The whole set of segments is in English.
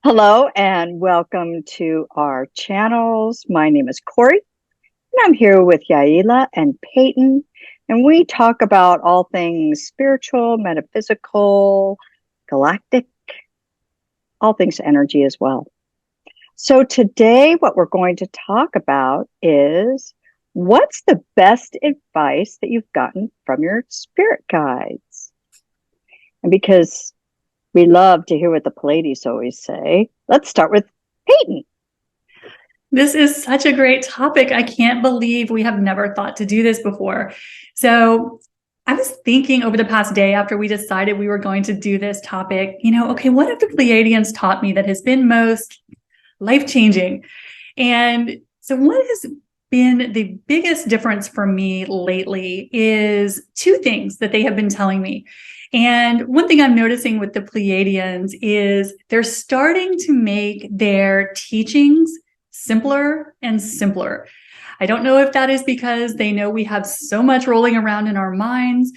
Hello and welcome to our channels. My name is Corey and I'm here with Yaela and Peyton, and we talk about all things spiritual, metaphysical, galactic, all things energy as well. So today what we're going to talk about is what's the best advice that you've gotten from your spirit guides? And because we love to hear what the Pleiades always say, let's start with Peyton. This is such a great topic. I can't believe we have never thought to do this before. So I was thinking over the past day after we decided we were going to do this topic, okay, what have the Pleiadians taught me that has been most life-changing? And so what has been the biggest difference for me lately is two things that they have been telling me. And one thing I'm noticing with the Pleiadians is they're starting to make their teachings simpler and simpler. I don't know if that is because they know we have so much rolling around in our minds,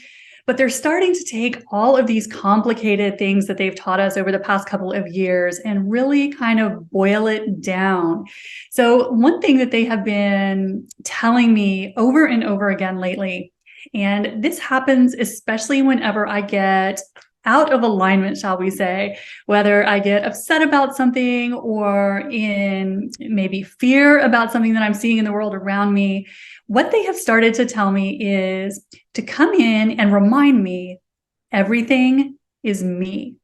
but they're starting to take all of these complicated things that they've taught us over the past couple of years and really kind of boil it down. So one thing that they have been telling me over and over again lately, and this happens especially whenever I get out of alignment, shall we say, whether I get upset about something or in maybe fear about something that I'm seeing in the world around me, what they have started to tell me is to come in and remind me everything is me.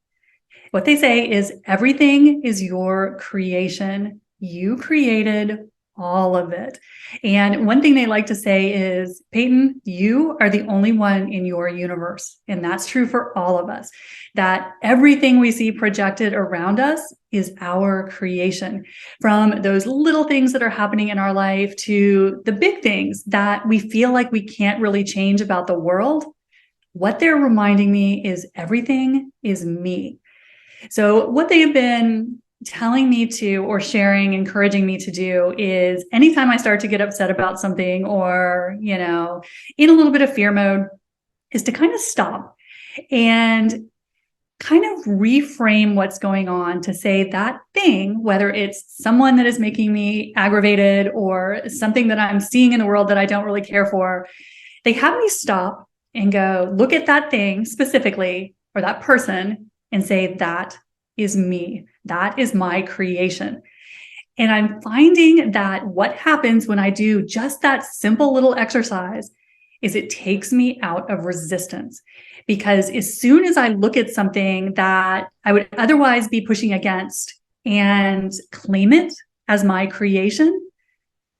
What they say is everything is your creation. You created all of it. And one thing they like to say is, Peyton, you are the only one in your universe. And that's true for all of us, that everything we see projected around us is our creation, from those little things that are happening in our life to the big things that we feel like we can't really change about the world. What they're reminding me is everything is me. So what they have been telling me to, or sharing, encouraging me to do, is anytime I start to get upset about something or, in a little bit of fear mode, is to kind of stop and kind of reframe what's going on to say that thing, whether it's someone that is making me aggravated or something that I'm seeing in the world that I don't really care for, they have me stop and go, look at that thing specifically, or that person, and say, that is me. That is my creation. And I'm finding that what happens when I do just that simple little exercise is it takes me out of resistance. Because as soon as I look at something that I would otherwise be pushing against and claim it as my creation,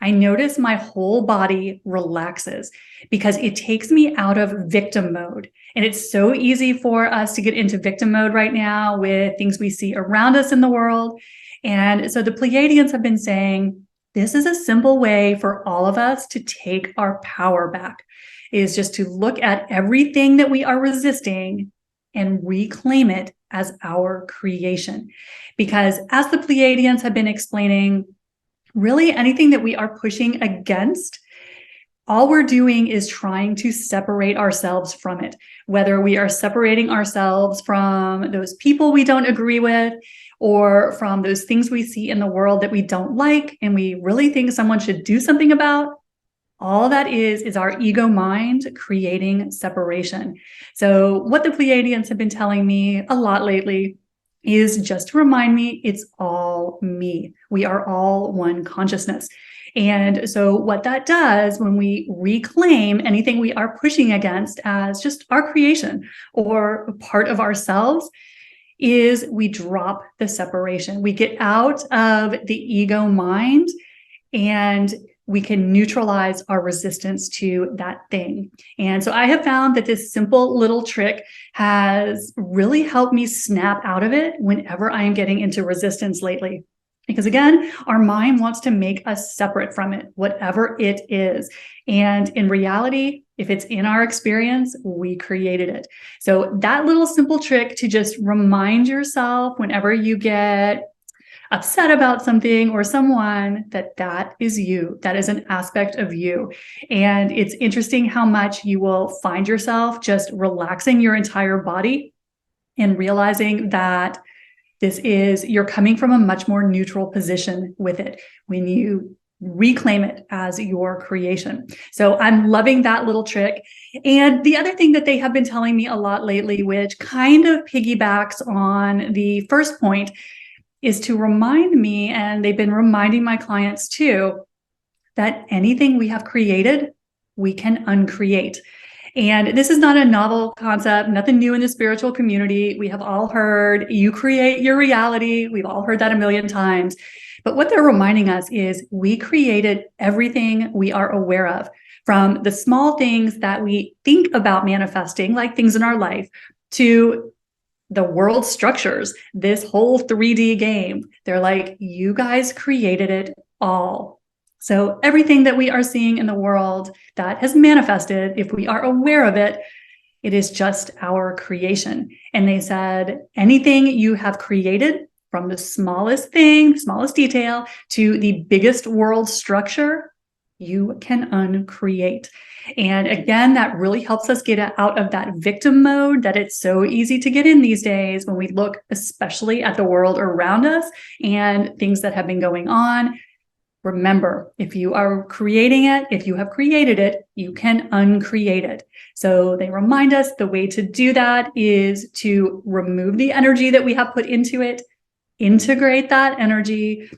I notice my whole body relaxes because it takes me out of victim mode. And it's so easy for us to get into victim mode right now with things we see around us in the world. And so the Pleiadians have been saying, this is a simple way for all of us to take our power back, is just to look at everything that we are resisting and reclaim it as our creation. Because as the Pleiadians have been explaining, really anything that we are pushing against, all we're doing is trying to separate ourselves from it, whether we are separating ourselves from those people we don't agree with, or from those things we see in the world that we don't like and we really think someone should do something about. All that is our ego mind creating separation. So what the Pleiadians have been telling me a lot lately is just to remind me it's all me. We are all one consciousness. And so what that does when we reclaim anything we are pushing against as just our creation or part of ourselves is we drop the separation. We get out of the ego mind and we can neutralize our resistance to that thing. And so I have found that this simple little trick has really helped me snap out of it whenever I am getting into resistance lately. Because again, our mind wants to make us separate from it, whatever it is. And in reality, if it's in our experience, we created it. So that little simple trick to just remind yourself whenever you get upset about something or someone, that is you. That is an aspect of you. And it's interesting how much you will find yourself just relaxing your entire body and realizing that This is, you're coming from a much more neutral position with it when you reclaim it as your creation. So I'm loving that little trick. And the other thing that they have been telling me a lot lately, which kind of piggybacks on the first point, is to remind me, and they've been reminding my clients too, that anything we have created, we can uncreate. And this is not a novel concept, nothing new in the spiritual community. We have all heard, you create your reality. We've all heard that a million times. But what they're reminding us is we created everything we are aware of, from the small things that we think about manifesting, like things in our life, to the world structures, this whole 3D game. They're like, you guys created it all. So everything that we are seeing in the world that has manifested, if we are aware of it, it is just our creation. And they said, anything you have created, from the smallest thing, smallest detail, to the biggest world structure, you can uncreate. And again, that really helps us get out of that victim mode that it's so easy to get in these days when we look especially at the world around us and things that have been going on. Remember, if you are creating it, if you have created it, you can uncreate it. So they remind us the way to do that is to remove the energy that we have put into it, integrate that energy,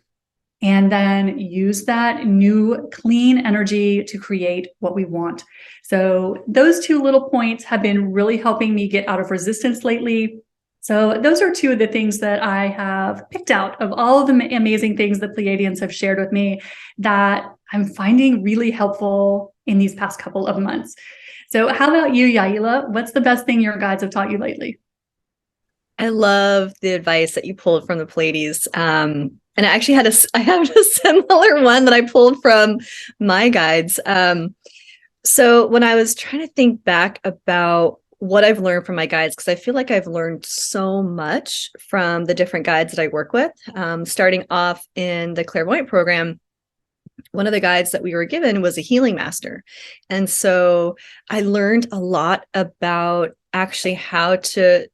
and then use that new clean energy to create what we want. So those two little points have been really helping me get out of resistance lately. So those are two of the things that I have picked out of all of the amazing things the Pleiadians have shared with me that I'm finding really helpful in these past couple of months. So how about you, Yaila? What's the best thing your guides have taught you lately? I love the advice that you pulled from the Pleiades. And I actually I have a similar one that I pulled from my guides. So when I was trying to think back about what I've learned from my guides, because I feel like I've learned so much from the different guides that I work with, starting off in the clairvoyant program. One of the guides that we were given was a healing master. And so I learned a lot about actually how to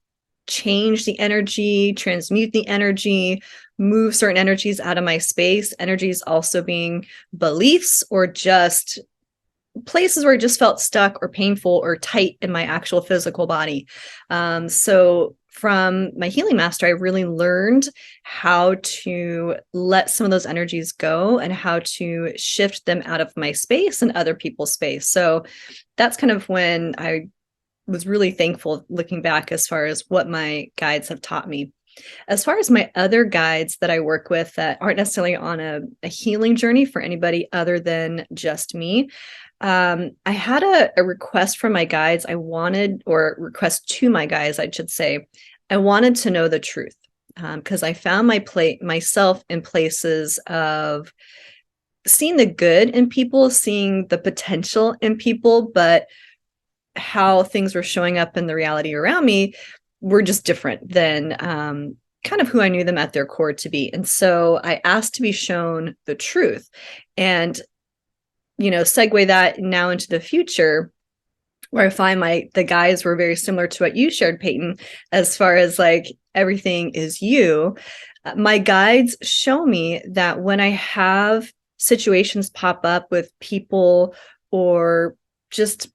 change the energy, transmute the energy, move certain energies out of my space. Energies also being beliefs or just places where it just felt stuck or painful or tight in my actual physical body. So from my healing master, I really learned how to let some of those energies go and how to shift them out of my space and other people's space. So that's kind of when I was really thankful looking back as far as what my guides have taught me. As far as my other guides that I work with that aren't necessarily on a healing journey for anybody other than just me, I had a request from my guides. Request to my guides, I should say. I wanted to know the truth because I found myself in places of seeing the good in people, seeing the potential in people, but how things were showing up in the reality around me were just different than kind of who I knew them at their core to be. And so I asked to be shown the truth and, segue that now into the future, where I find the guides were very similar to what you shared, Peyton, as far as like everything is you. My guides show me that when I have situations pop up with people or just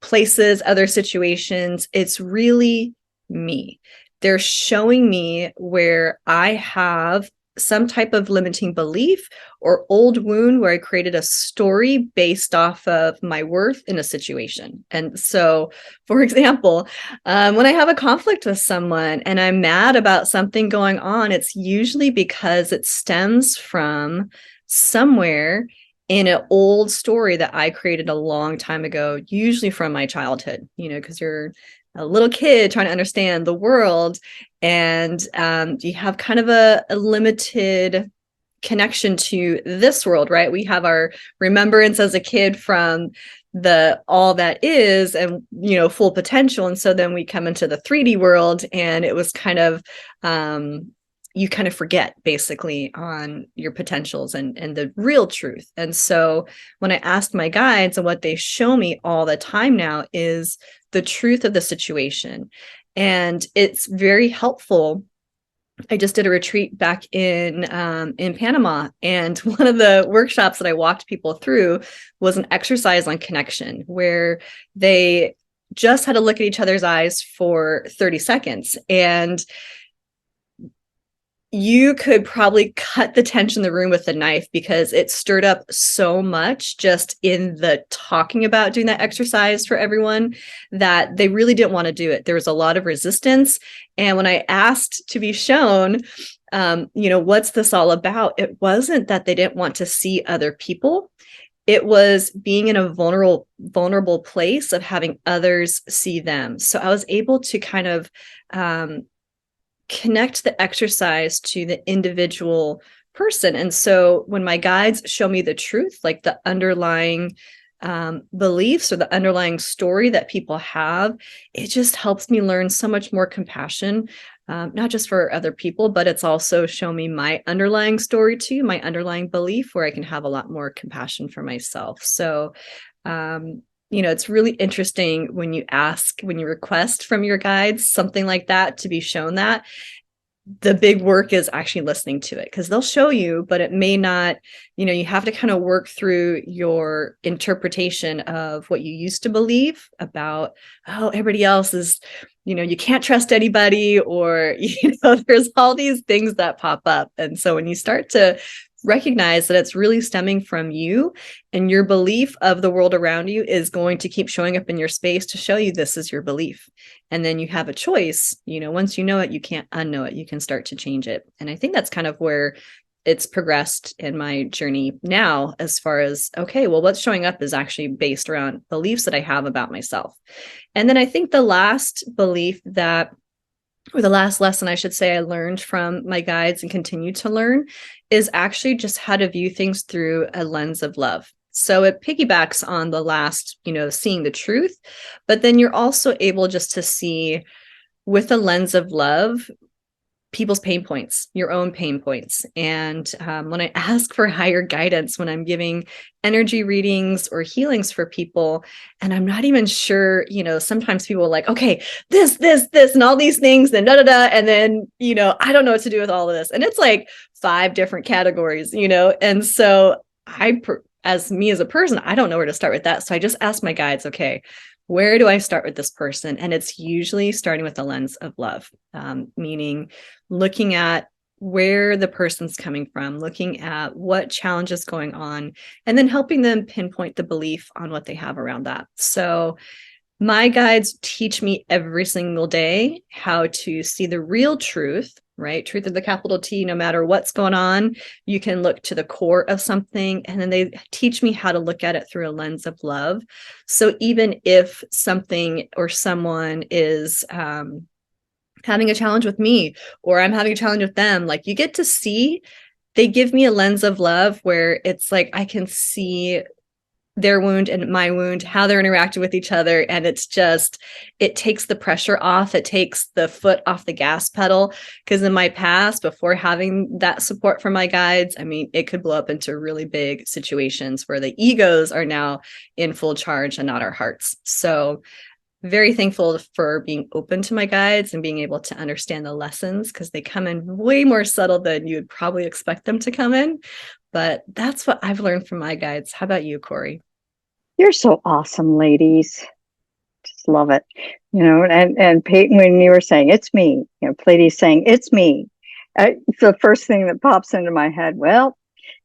places, other situations, it's really me. They're showing me where I have some type of limiting belief or old wound where I created a story based off of my worth in a situation. And so, for example, when I have a conflict with someone and I'm mad about something going on, it's usually because it stems from somewhere in an old story that I created a long time ago, usually from my childhood, because you're a little kid trying to understand the world and you have kind of a limited connection to this world, right? We have our remembrance as a kid from the all that is and full potential, and so then we come into the 3D world and it was kind of you kind of forget basically on your potentials and the real truth. And so when I asked my guides, and what they show me all the time now is the truth of the situation. And it's very helpful I just did a retreat back in Panama, and one of the workshops that I walked people through was an exercise on connection, where they just had to look at each other's eyes for 30 seconds. And you could probably cut the tension in the room with a knife, because it stirred up so much just in the talking about doing that exercise for everyone, that they really didn't want to do it. There was a lot of resistance. And when I asked to be shown, what's this all about? It wasn't that they didn't want to see other people. It was being in a vulnerable place of having others see them. So I was able to kind of connect the exercise to the individual person. And so when my guides show me the truth, like the underlying beliefs or the underlying story that people have, it just helps me learn so much more compassion, not just for other people, but it's also shown me my underlying story too, my underlying belief, where I can have a lot more compassion for myself. So, it's really interesting when you request from your guides something like that, to be shown that. The big work is actually listening to it, because they'll show you, but it may not, you have to kind of work through your interpretation of what you used to believe about, everybody else is, you can't trust anybody, or, there's all these things that pop up. And so when you start to recognize that it's really stemming from you, and your belief of the world around you is going to keep showing up in your space to show you this is your belief. And then you have a choice, once you know it, you can't unknow it. You can start to change it. And I think that's kind of where it's progressed in my journey now, as far as, okay, well, what's showing up is actually based around beliefs that I have about myself. And then I think the last lesson, I should say, I learned from my guides and continue to learn, is actually just how to view things through a lens of love. So it piggybacks on the last, seeing the truth, but then you're also able just to see with a lens of love people's pain points, your own pain points. And when I ask for higher guidance, when I'm giving energy readings or healings for people, and I'm not even sure, sometimes people are like, okay, this, and all these things, and and then, I don't know what to do with all of this. And it's like 5 different categories, and so as a person, I don't know where to start with that. So I just ask my guides, okay, where do I start with this person? And it's usually starting with the lens of love, meaning looking at where the person's coming from, looking at what challenge is going on, and then helping them pinpoint the belief on what they have around that. So my guides teach me every single day how to see the real truth, right? Truth with the capital T. No matter what's going on, you can look to the core of something. And then they teach me how to look at it through a lens of love. So even if something or someone is having a challenge with me, or I'm having a challenge with them, like, you get to see, they give me a lens of love where it's like I can see their wound and my wound, how they're interacting with each other. And it takes the pressure off. It takes the foot off the gas pedal. Because in my past, before having that support from my guides, it could blow up into really big situations where the egos are now in full charge and not our hearts. So very thankful for being open to my guides and being able to understand the lessons, because they come in way more subtle than you would probably expect them to come in. But that's what I've learned from my guides. How about you, Corey? You're so awesome, ladies. Just love it. And Peyton, when you were saying, it's me, Pleiades saying, it's me. The first thing that pops into my head, well,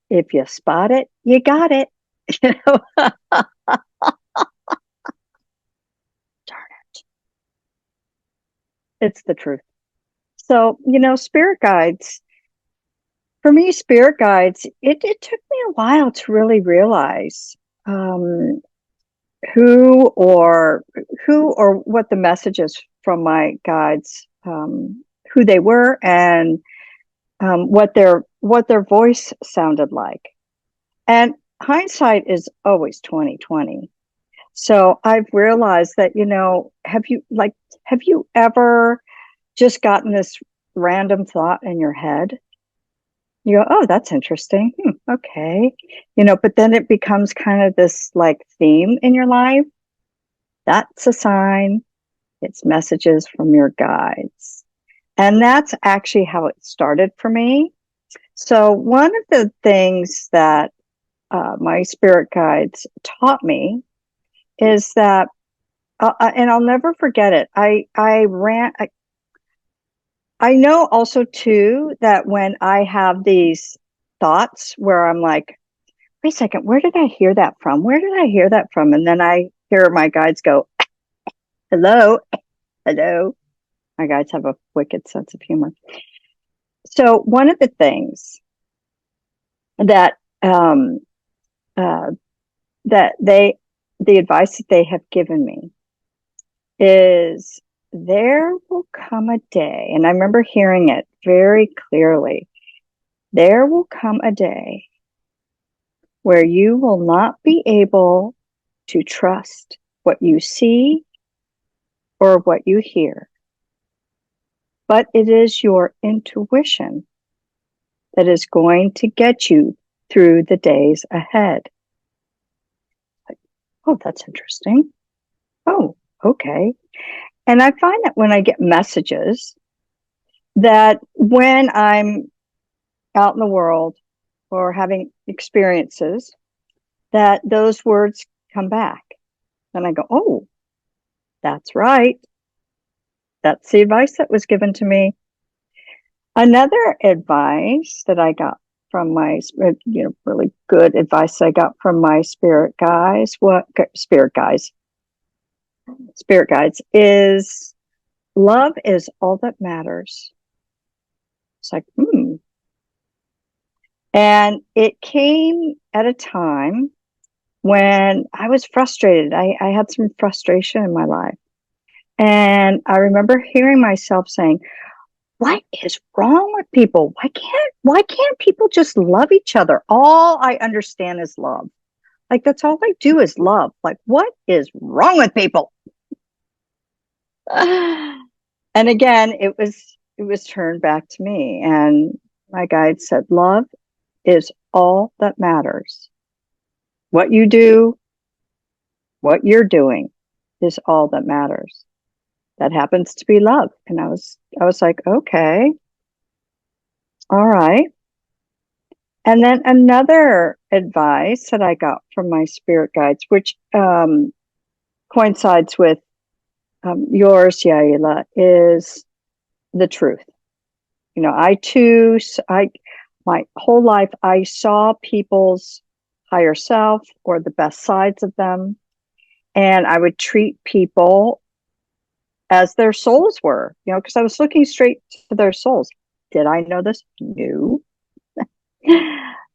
if you spot it, you got it. Darn it. It's the truth. So, spirit guides, for me, spirit guides, it took me a while to really realize who or what the messages from my guides, who they were, and what their voice sounded like. And hindsight is always 20/20. So I've realized that, have you ever just gotten this random thought in your head? You go, oh, that's interesting. Okay. But then it becomes kind of this like theme in your life. That's a sign. It's messages from your guides. And that's actually how it started for me. So one of the things that my spirit guides taught me is that, and I'll never forget it. I know also too that when I have these thoughts where I'm like, wait a second, where did I hear that from? Where did I hear that from? And then I hear my guides go, hello, hello. My guides have a wicked sense of humor. So one of the things that uh, the advice that they have given me is there will come a day, and I remember hearing it very clearly. There will come a day where you will not be able to trust what you see or what you hear, but it is your intuition that is going to get you through the days ahead. Oh, that's interesting. Oh, okay. And I find that when I get messages, that when I'm out in the world or having experiences, that those words come back. And I go, oh, that's right. That's the advice that was given to me. Another advice that I got from my, really good advice I got from my spirit guides is love is all that matters. It's like, And it came at a time when I was frustrated. I had some frustration in my life. And I remember hearing myself saying, what is wrong with people? Why can't people just love each other? All I understand is love. Like, that's all I do is love. Like, what is wrong with people? And again, it was turned back to me. And my guide said, love is all that matters. What you do, what you're doing is all that matters. That happens to be love. And I was like, okay, all right. And then another advice that I got from my spirit guides, which coincides with yours, Yaela, is the truth. My whole life, I saw people's higher self or the best sides of them, and I would treat people as their souls were, because I was looking straight to their souls. Did I know this? No.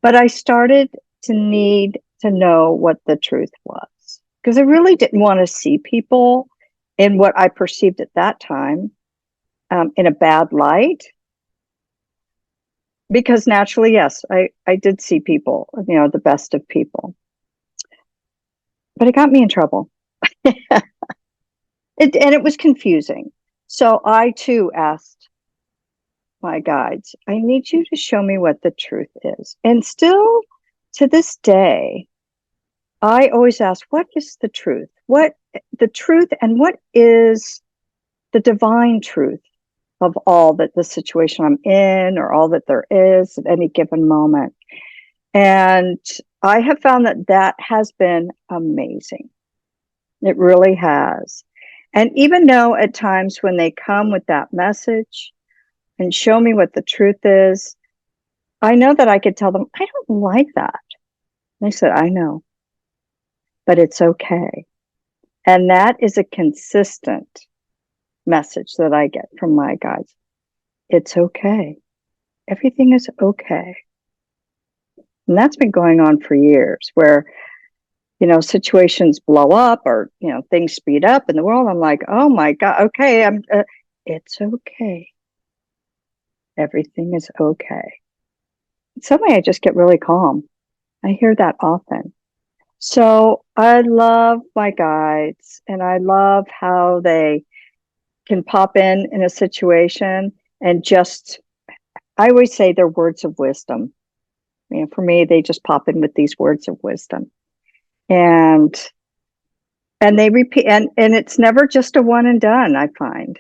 But I started to need to know what the truth was, because I really didn't want to see people in what I perceived at that time in a bad light. Because naturally, yes, I did see people, the best of people. But it got me in trouble. And it was confusing. So I too asked my guides, I need you to show me what the truth is. And still to this day, I always ask, what is the truth? What the truth, and what is the divine truth of all that the situation I'm in or all that there is at any given moment? And I have found that has been amazing. It really has. And even though at times when they come with that message and show me what the truth is, I know that I could tell them, I don't like that. And they said, I know, but it's okay. And that is a consistent message that I get from my guides. It's okay. Everything is okay. And that's been going on for years, where, situations blow up or, things speed up in the world. I'm like, oh my God, okay, it's okay. Everything is okay. Suddenly I just get really calm. I hear that often. So I love my guides, and I love how they can pop in a situation and I always say they're words of wisdom. For me, they just pop in with these words of wisdom. And they repeat, and it's never just a one and done, I find.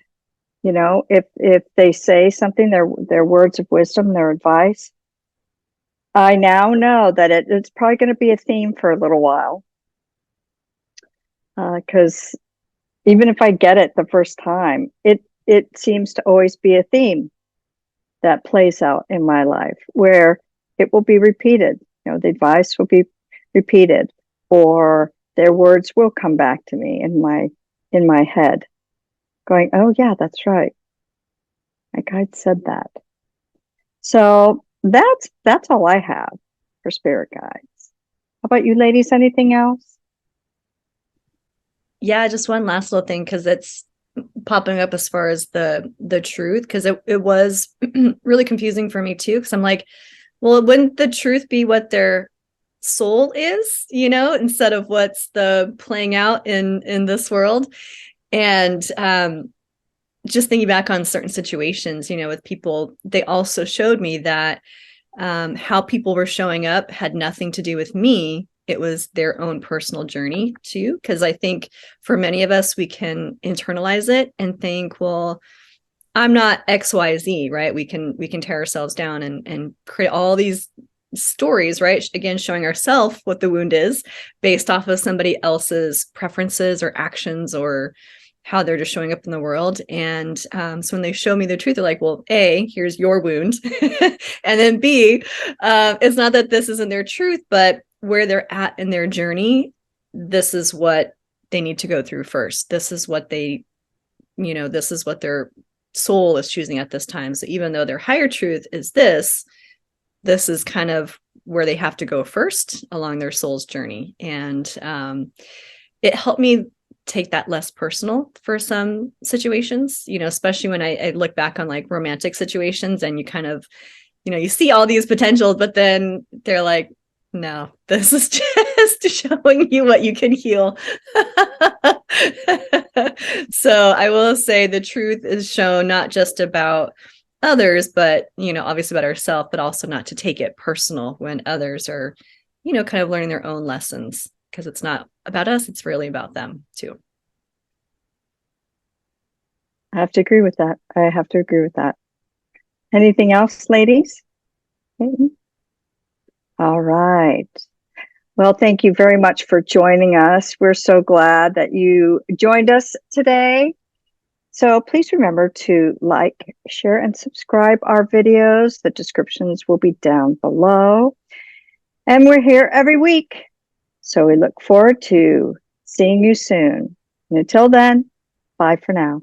You know, if they say something, their words of wisdom, their advice, I now know that it's probably going to be a theme for a little while. Because even if I get it the first time, it seems to always be a theme that plays out in my life where it will be repeated. You know, the advice will be repeated, or their words will come back to me in my head, going, "Oh yeah, that's right. My guide said that." So that's all I have for spirit guides. How about you ladies? Anything else? Yeah, just one last little thing, because it's popping up as far as the truth, because it was really confusing for me too, because I'm like, well, wouldn't the truth be what their soul is, instead of what's the playing out in this world? And just thinking back on certain situations, with people, they also showed me that how people were showing up had nothing to do with me. It was their own personal journey too. Because I think for many of us, we can internalize it and think, well, I'm not XYZ, right? We can tear ourselves down and create all these stories, right? Again, showing ourselves what the wound is based off of somebody else's preferences or actions or how they're just showing up in the world. And so when they show me the truth, they're like, well, A, here's your wound. And then B, it's not that this isn't their truth, but where they're at in their journey, this is what they need to go through first. This is what this is what their soul is choosing at this time. So even though their higher truth is this is kind of where they have to go first along their soul's journey. And it helped me take that less personal for some situations, especially when I look back on like romantic situations, and you kind of, you see all these potentials, but then they're like, no, this is just showing you what you can heal. So I will say the truth is shown not just about others, but, obviously about ourselves, but also not to take it personal when others are, kind of learning their own lessons, because it's not about us. It's really about them too. I have to agree with that. I have to agree with that. Anything else, ladies? All right. Well, thank you very much for joining us. We're so glad that you joined us today. So please remember to like, share, and subscribe our videos. The descriptions will be down below. And we're here every week. So we look forward to seeing you soon. And until then, bye for now.